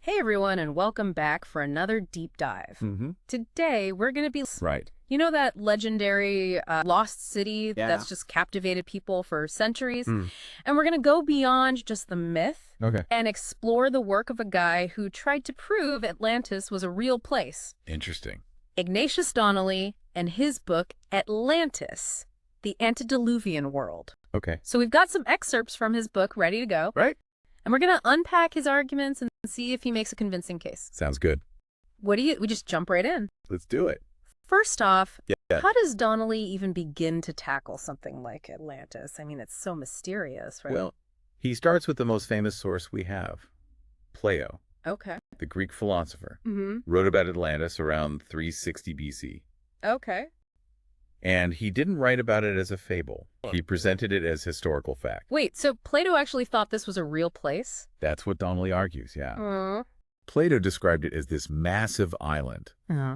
Hey everyone, and welcome back for another deep dive. Today, we're going to be... Right. You know that legendary lost city Yeah. that's just captivated people for centuries? Mm. And we're going to go beyond just the myth Okay. and explore the work of a guy who tried to prove Atlantis was a real place. Interesting. Ignatius Donnelly and his book, Atlantis, the Antediluvian World. Okay. So we've got some excerpts from his book ready to go. Right. And we're going to unpack his arguments and see if he makes a convincing case. Sounds good. We just jump right in. Let's do it. First off, Yeah. how does Donnelly even begin to tackle something like Atlantis? I mean, it's so mysterious, right? Well, he starts with the most famous source we have, Plato, Okay. the Greek philosopher, Mm-hmm. wrote about Atlantis around 360 BC. Okay. And he didn't write about it as a fable. He presented it as historical fact. Wait, so Plato actually thought this was a real place? That's what Donnelly argues, yeah. Uh, Plato described it as this massive island,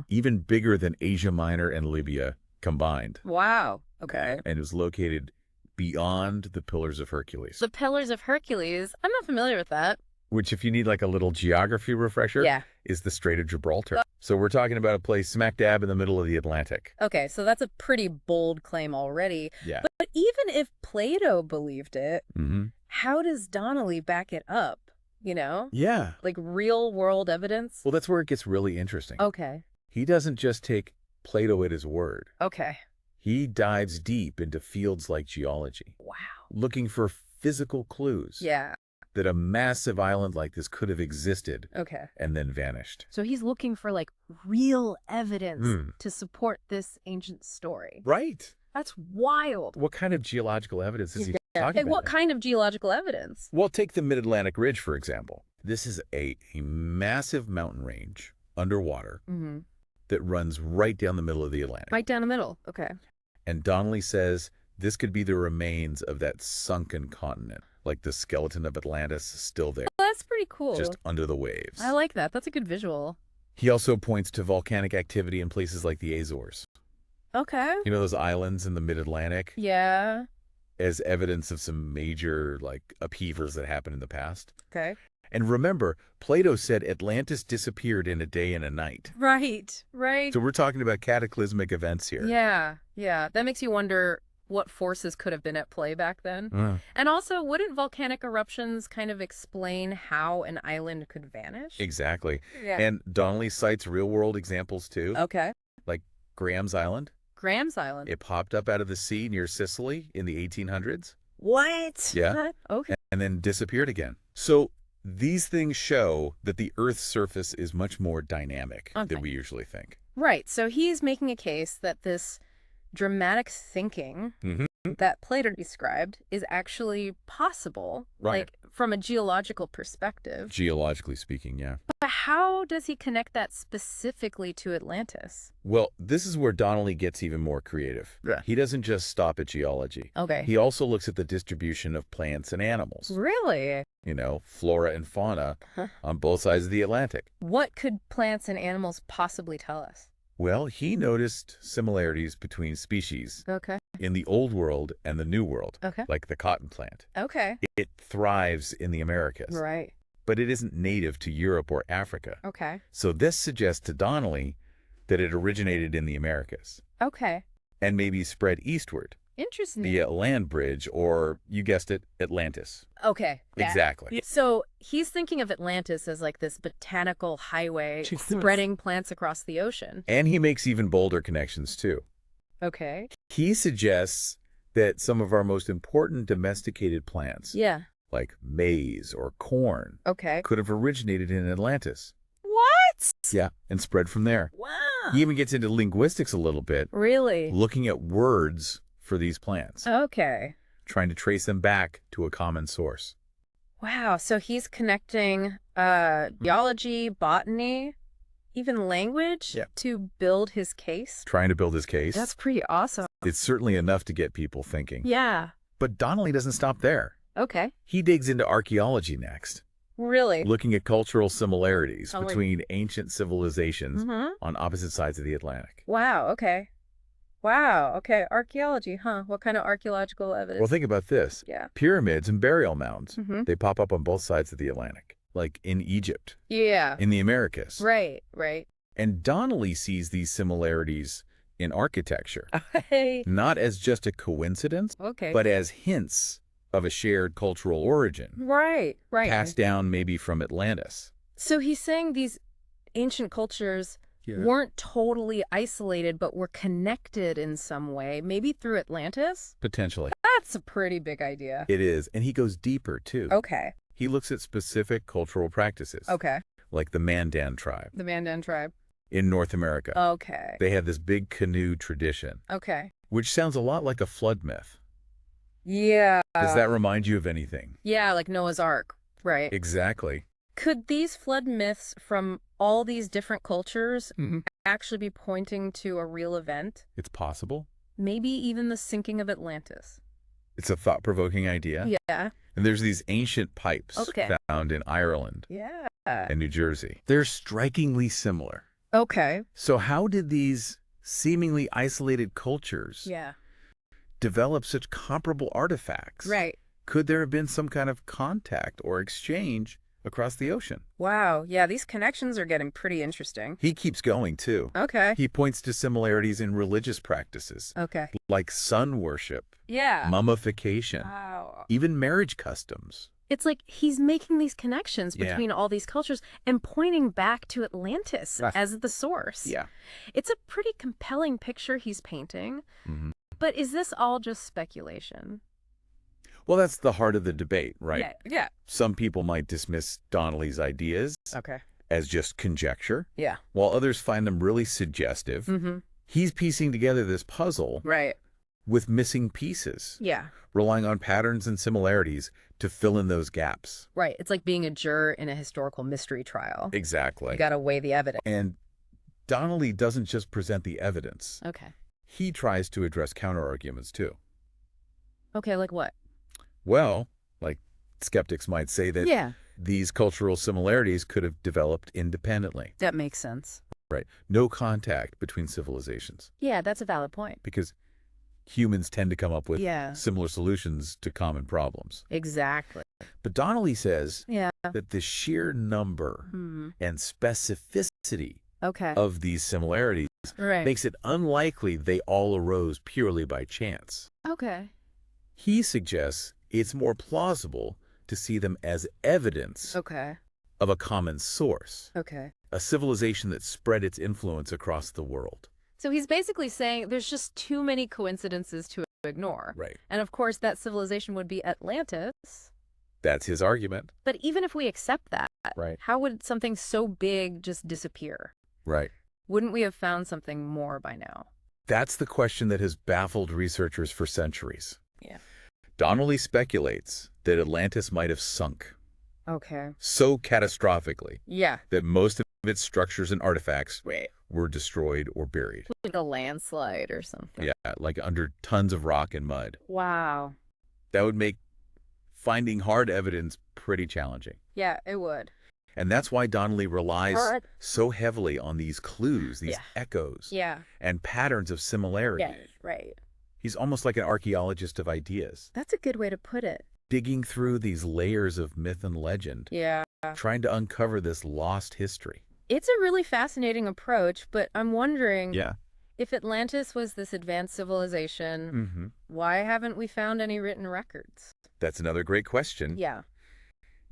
even bigger than Asia Minor and Libya combined, Wow. Okay. and it was located beyond the Pillars of Hercules. The Pillars of Hercules. I'm not familiar with that. Which, if you need like a little geography refresher, Yeah. is the Strait of Gibraltar. So we're talking about a place smack dab in the middle of the Atlantic. Okay, so that's a pretty bold claim already. Yeah. But even if Plato believed it, Mm-hmm. how does Donnelly back it up? You know? Yeah. Like real world evidence? Well, that's where it gets really interesting. Okay. He doesn't just take Plato at his word. Okay. He dives deep into fields like geology, Wow. looking for physical clues Yeah. that a massive island like this could have existed Okay. and then vanished. So he's looking for like real evidence Hmm. to support this ancient story. Right. That's wild. What kind of geological evidence is he talking Hey, about? what kind of geological evidence? Well, take the Mid-Atlantic Ridge, for example. This is a massive mountain range underwater Mm-hmm. that runs right down the middle of the Atlantic. Right down the middle. Okay. And Donnelly says this could be the remains of that sunken continent, like the skeleton of Atlantis still there, Well, that's pretty cool. just under the waves. I like that. That's a good visual. He also points to volcanic activity in places like the Azores. Okay. You know those islands in the Mid-Atlantic? Yeah. As evidence of some major, like, upheavals that happened in the past. Okay. And remember, Plato said Atlantis disappeared in a day and a night. Right. Right. So we're talking about cataclysmic events here. Yeah. Yeah. That makes you wonder what forces could have been at play back then. Uh, And also, wouldn't volcanic eruptions kind of explain how an island could vanish? exactly. Yeah. And Donnelly cites real-world examples, too, Okay. like Graham's Island. Graham's Island. It popped up out of the sea near Sicily in the 1800s. What? Yeah. Okay. And then disappeared again. So these things show that the Earth's surface is much more dynamic Okay. than we usually think. Right. So he's making a case that this dramatic thinking Mm-hmm. that Plato described is actually possible, Right. like from a geological perspective. Geologically speaking, yeah. But how does he connect that specifically to Atlantis? Well, this is where Donnelly gets even more creative. Yeah. He doesn't just stop at geology. Okay. He also looks at the distribution of plants and animals, Really? you know, flora and fauna Huh. on both sides of the Atlantic. What could plants and animals possibly tell us? Well, he noticed similarities between species Okay. in the Old World and the New World, Okay. like the cotton plant. Okay. It thrives in the Americas, Right. but it isn't native to Europe or Africa. Okay. So this suggests to Donnelly that it originated in the Americas Okay. and maybe spread eastward Interesting. via land bridge or, you guessed it, Atlantis. Okay. Yeah. Exactly. So he's thinking of Atlantis as like this botanical highway Jesus. spreading plants across the ocean. And he makes even bolder connections, too. Okay. He suggests that some of our most important domesticated plants, Yeah. like maize or corn, Okay. could have originated in Atlantis. What? Yeah, and spread from there. Wow. He even gets into linguistics a little bit, Really? looking at words for these plants, Okay. trying to trace them back to a common source. Wow. So he's connecting geology, botany, even language Yeah. to build his case. Trying to build his case. That's pretty awesome. It's certainly enough to get people thinking. Yeah. But Donnelly doesn't stop there. Okay. He digs into archaeology next, Really? looking at cultural similarities Oh, like- between ancient civilizations Mm-hmm. on opposite sides of the Atlantic. Wow. Okay. Wow. Okay. Archaeology, huh? What kind of archaeological evidence? Well, think about this. Yeah. Pyramids and burial mounds, Mm-hmm. they pop up on both sides of the Atlantic. like in Egypt, Yeah. in the Americas. Right, right. And Donnelly sees these similarities in architecture, Hey. not as just a coincidence, Okay. but as hints of a shared cultural origin, Right, right. passed down maybe from Atlantis. So he's saying these ancient cultures Yeah. weren't totally isolated, but were connected in some way, maybe through Atlantis? Potentially. That's a pretty big idea. It is. And he goes deeper, too. Okay, He looks at specific cultural practices, okay. like the Mandan tribe The Mandan tribe. in North America. Okay, They have this big canoe tradition, okay. which sounds a lot like a flood myth. Yeah. Does that remind you of anything? Yeah, like Noah's Ark, right? Exactly. Could these flood myths from all these different cultures Mm-hmm. actually be pointing to a real event? It's possible. Maybe even the sinking of Atlantis. It's a thought-provoking idea. Yeah. And there's these ancient pipes Okay. found in Ireland Yeah. and New Jersey. They're strikingly similar. Okay. So how did these seemingly isolated cultures Yeah. develop such comparable artifacts? Right. Could there have been some kind of contact or exchange across the ocean? Wow. Yeah, these connections are getting pretty interesting. He keeps going, too. Okay. He points to similarities in religious practices, Okay. like sun worship, Yeah. mummification, Wow. even marriage customs. It's like he's making these connections Yeah. between all these cultures and pointing back to Atlantis Right. as the source. Yeah. It's a pretty compelling picture he's painting. Mm-hmm. But is this all just speculation? Well, that's the heart of the debate, right? Yeah. Yeah. Some people might dismiss Donnelly's ideas Okay. as just conjecture, Yeah. while others find them really suggestive. Mm-hmm. He's piecing together this puzzle Right. with missing pieces, Yeah. relying on patterns and similarities to fill in those gaps. Right. It's like being a juror in a historical mystery trial. Exactly. You got to weigh the evidence. And Donnelly doesn't just present the evidence. Okay. He tries to address counterarguments, too. Okay, like what? Well, like skeptics might say that Yeah. these cultural similarities could have developed independently. That makes sense. Right. No contact between civilizations, Yeah, that's a valid point. because humans tend to come up with Yeah. similar solutions to common problems. Exactly. But Donnelly says Yeah. that the sheer number Hmm. and specificity Okay. of these similarities Right. makes it unlikely they all arose purely by chance. Okay. He suggests it's more plausible to see them as evidence Okay. of a common source, Okay. a civilization that spread its influence across the world. So he's basically saying there's just too many coincidences to ignore. Right. And of course, that civilization would be Atlantis. That's his argument. But even if we accept that, Right. how would something so big just disappear? Right. Wouldn't we have found something more by now? That's the question that has baffled researchers for centuries. Yeah. Donnelly speculates that Atlantis might have sunk Okay. so catastrophically Yeah. that most of its structures and artifacts Right. were destroyed or buried. Like a landslide or something. Yeah, like under tons of rock and mud. Wow. That would make finding hard evidence pretty challenging. Yeah, it would. And that's why Donnelly relies Hard. so heavily on these clues, these Yeah. echoes, Yeah. and patterns of similarity. Yeah. Right. He's almost like an archaeologist of ideas, That's a good way to put it. digging through these layers of myth and legend, Yeah. trying to uncover this lost history. It's a really fascinating approach, but I'm wondering Yeah. if Atlantis was this advanced civilization, Mm-hmm. why haven't we found any written records? That's another great question. Yeah.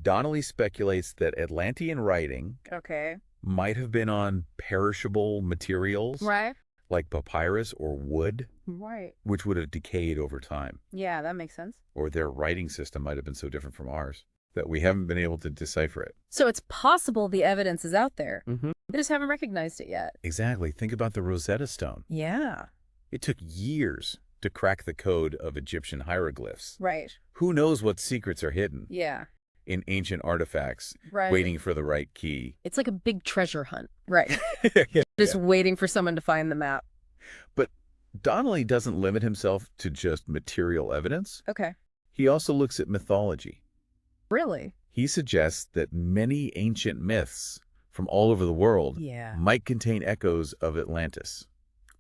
Donnelly speculates that Atlantean writing Okay. might have been on perishable materials, Right. like papyrus or wood, Right. which would have decayed over time. Yeah, that makes sense. Or their writing system might have been so different from ours that we haven't been able to decipher it. So it's possible the evidence is out there. Mm-hmm. They just haven't recognized it yet. Exactly. Think about the Rosetta Stone. Yeah. It took years to crack the code of Egyptian hieroglyphs. Right. Who knows what secrets are hidden Yeah. in ancient artifacts, Right. waiting for the right key. It's like a big treasure hunt. Right. Yeah. Just waiting for someone to find the map. But Donnelly doesn't limit himself to just material evidence. Okay. He also looks at mythology. Really? He suggests that many ancient myths from all over the world Yeah. might contain echoes of Atlantis.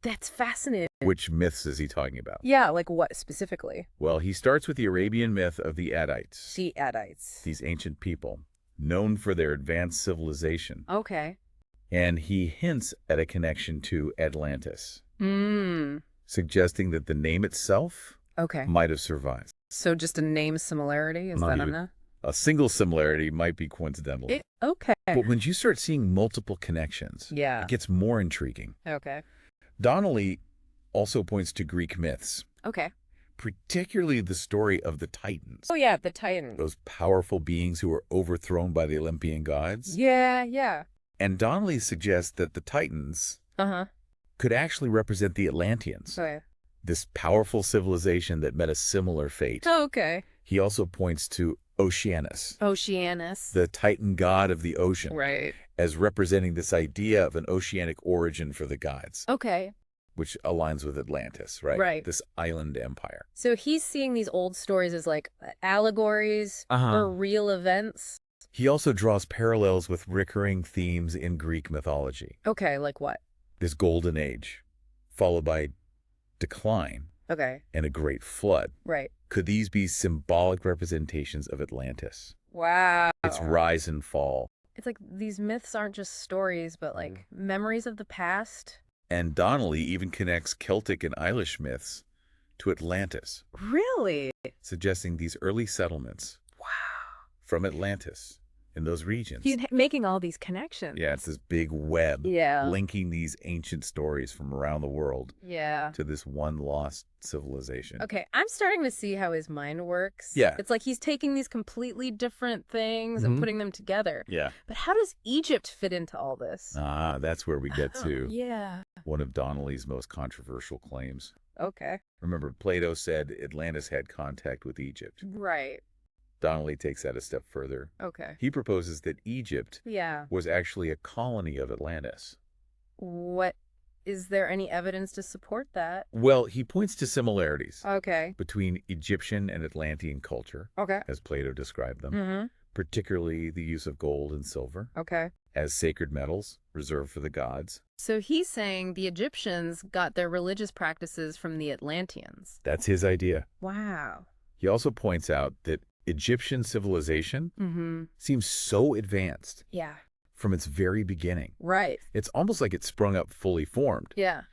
That's fascinating. Which myths is he talking about? Yeah, like what specifically? Well, he starts with the Arabian myth of the Adites, Sea Adites. these ancient people. known for their advanced civilization. Okay. And he hints at a connection to Atlantis, suggesting that the name itself Okay. might have survived. So just a name similarity? Is Not that even- enough? A single similarity might be coincidental. Okay. But when you start seeing multiple connections, Yeah. it gets more intriguing. Okay. Donnelly also points to Greek myths, Okay. particularly the story of the Titans, Oh, yeah, the Titan. those powerful beings who were overthrown by the Olympian gods. Yeah, yeah. And Donnelly suggests that the Titans Uh-huh. could actually represent the Atlanteans, Okay. this powerful civilization that met a similar fate. Oh, okay. He also points to Oceanus, Oceanus. the Titan god of the ocean, Right. as representing this idea of an oceanic origin for the gods, Okay. which aligns with Atlantis, right? Right. This island empire. So he's seeing these old stories as like allegories or real events. He also draws parallels with recurring themes in Greek mythology. Okay, like what? This golden age, followed by decline Okay. and a great flood. Right. Could these be symbolic representations of Atlantis? Wow. Its rise and fall. It's like these myths aren't just stories, but like memories of the past. And Donnelly even connects Celtic and Irish myths to Atlantis, Really? suggesting these early settlements from Atlantis in those regions. He's making all these connections. Yeah, it's this big web Yeah. linking these ancient stories from around the world Yeah. to this one lost civilization. Okay, I'm starting to see how his mind works. Yeah. It's like he's taking these completely different things and putting them together. Yeah. But how does Egypt fit into all this? Ah, that's where we get to Yeah. one of Donnelly's most controversial claims. Okay. Remember, Plato said Atlantis had contact with Egypt. Right. Donnelly takes that a step further. Okay. He proposes that Egypt Yeah. was actually a colony of Atlantis. What is there any evidence to support that? Well, he points to similarities Okay. between Egyptian and Atlantean culture, Okay. as Plato described them, Mm-hmm. particularly the use of gold and silver Okay. as sacred metals reserved for the gods. So he's saying the Egyptians got their religious practices from the Atlanteans. That's his idea. Wow. He also points out that Egyptian civilization Mm-hmm. seems so advanced Yeah. from its very beginning. Right. It's almost like it sprung up fully formed, Yeah.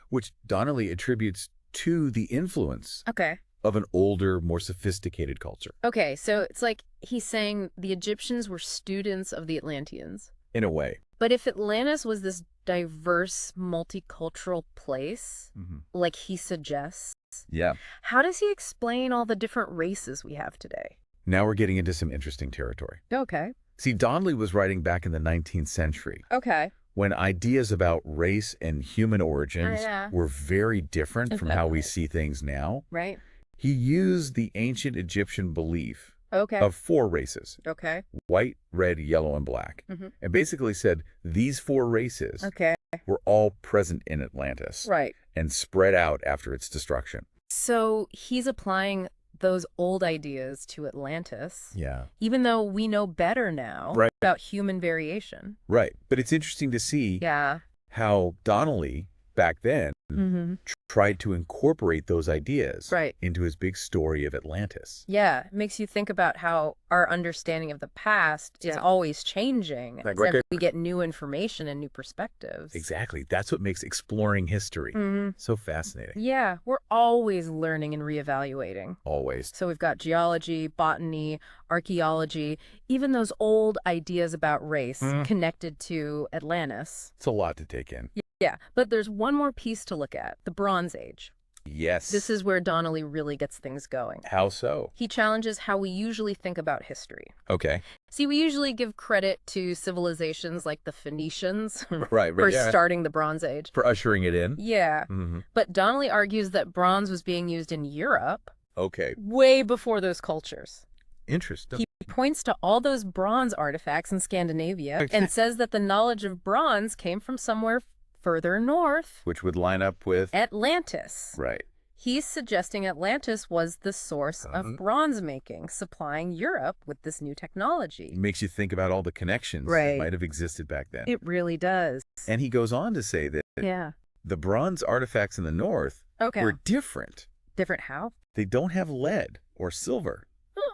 which Donnelly attributes to the influence Okay. of an older, more sophisticated culture. Okay, so it's like he's saying the Egyptians were students of the Atlanteans. In a way. But if Atlantis was this diverse, multicultural place, like he suggests, Yeah. how does he explain all the different races we have today? Now we're getting into some interesting territory. Okay. See, Donnelly was writing back in the 19th century Okay. when ideas about race and human origins Yeah. were very different from how we see things now. Right. He used the ancient Egyptian belief Okay. of 4 races: Okay. white, red, yellow, and black, and basically said these 4 races Okay. were all present in Atlantis Right. and spread out after its destruction. So he's applying those old ideas to Atlantis, Yeah. even though we know better now Right. about human variation. Right. But it's interesting to see Yeah. how Donnelly, back then, Mm-hmm. tried to incorporate those ideas Right. into his big story of Atlantis. Yeah, it makes you think about how our understanding of the past is always changing. Like, as right. we get new information and new perspectives. Exactly. That's what makes exploring history so fascinating. Yeah, we're always learning and reevaluating. Always. So we've got geology, botany, archaeology, even those old ideas about race connected to Atlantis. It's a lot to take in. Yeah, but there's one more piece to look at, the Bronze Age. Yes. This is where Donnelly really gets things going. How so? He challenges how we usually think about history. Okay. See, we usually give credit to civilizations like the Phoenicians Right. for Yeah. starting the Bronze Age. For ushering it in? Yeah, but Donnelly argues that bronze was being used in Europe Okay. way before those cultures. Interesting. He points to all those bronze artifacts in Scandinavia and says that the knowledge of bronze came from somewhere further north, Which would line up with... Atlantis. Right. He's suggesting Atlantis was the source of bronze making, supplying Europe with this new technology. It makes you think about all the connections Right. that might have existed back then. It really does. And he goes on to say that Yeah. the bronze artifacts in the north Okay. were different. Different how? They don't have lead or silver.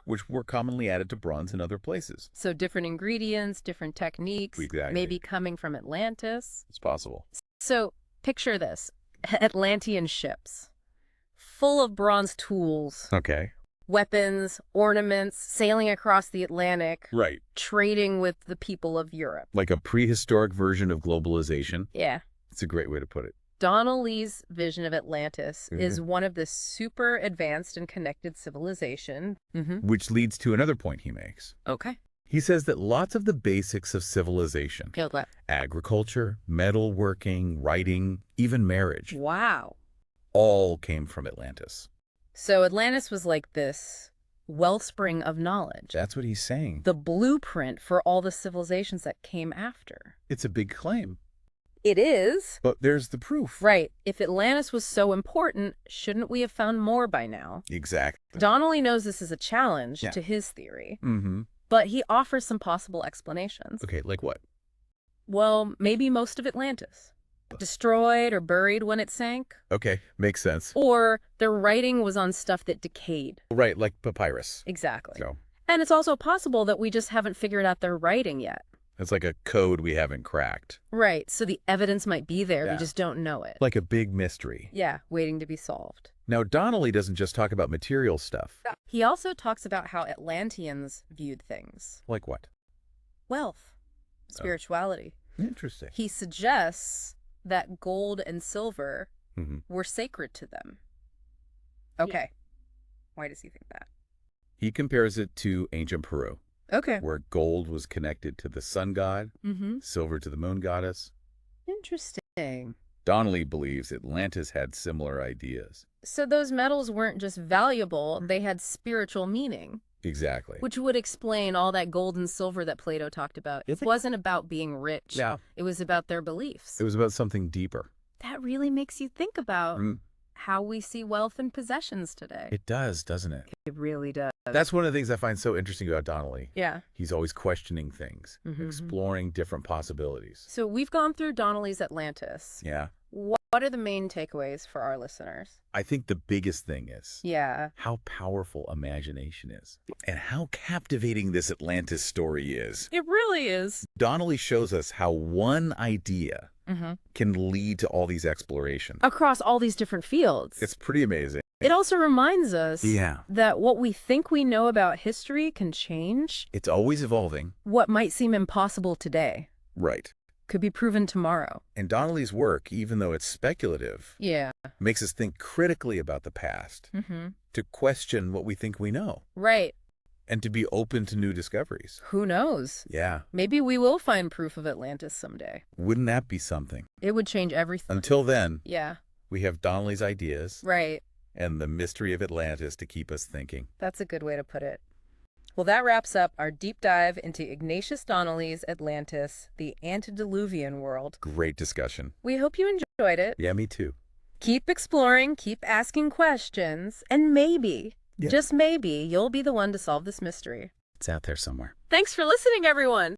which were commonly added to bronze in other places. So different ingredients, different techniques, Exactly. maybe coming from Atlantis. It's possible. So picture this, Atlantean ships, full of bronze tools, Okay. weapons, ornaments, sailing across the Atlantic, Right. trading with the people of Europe. Like a prehistoric version of globalization. Yeah. It's a great way to put it. Donnelly's vision of Atlantis is one of the super advanced and connected civilization. Which leads to another point he makes. Okay. He says that lots of the basics of civilization, agriculture, metalworking, writing, even marriage, Wow. all came from Atlantis. So Atlantis was like this wellspring of knowledge. That's what he's saying. The blueprint for all the civilizations that came after. It's a big claim. It is. But there's the proof. Right. If Atlantis was so important, shouldn't we have found more by now? Exactly. Donnelly knows this is a challenge to his theory, but he offers some possible explanations. Okay, like what? Well, maybe most of Atlantis. Destroyed or buried when it sank. Okay, makes sense. Or their writing was on stuff that decayed. Right, like papyrus. Exactly. So And it's also possible that we just haven't figured out their writing yet. it's like a code we haven't cracked. Right, so the evidence might be there, we Yeah. just don't know it. Like a big mystery. Yeah, waiting to be solved. Now, Donnelly doesn't just talk about material stuff. He also talks about how Atlanteans viewed things. Like what? Wealth, spirituality. Interesting. He suggests that gold and silver were sacred to them. Okay. Why does he think that? He compares it to ancient Peru, Okay. where gold was connected to the sun god, silver to the moon goddess. Interesting. Donnelly believes Atlantis had similar ideas. So those metals weren't just valuable, they had spiritual meaning. Exactly. Which would explain all that gold and silver that Plato talked about. It wasn't about being rich. Yeah. It was about their beliefs. It was about something deeper. That really makes you think about how we see wealth and possessions today. It does, doesn't it? It really does. That's one of the things I find so interesting about Donnelly. Yeah. He's always questioning things, exploring different possibilities. So we've gone through Donnelly's Atlantis. Yeah. What are the main takeaways for our listeners? I think the biggest thing is Yeah. how powerful imagination is and how captivating this Atlantis story is. It really is. Donnelly shows us how one idea can lead to all these explorations. Across all these different fields. It's pretty amazing. It also reminds us Yeah. that what we think we know about history can change. It's always evolving. What might seem impossible today Right. could be proven tomorrow. And Donnelly's work, even though it's speculative, Yeah. makes us think critically about the past, to question what we think we know, Right. and to be open to new discoveries. Who knows? Yeah. Maybe we will find proof of Atlantis someday. Wouldn't that be something? It would change everything. Until then, Yeah. we have Donnelly's ideas Right. and the mystery of Atlantis to keep us thinking. That's a good way to put it. Well, that wraps up our deep dive into Ignatius Donnelly's Atlantis, the Antediluvian world. Great discussion. We hope you enjoyed it. Yeah, me too. Keep exploring, keep asking questions, and maybe, just maybe, you'll be the one to solve this mystery. It's out there somewhere. Thanks for listening, everyone.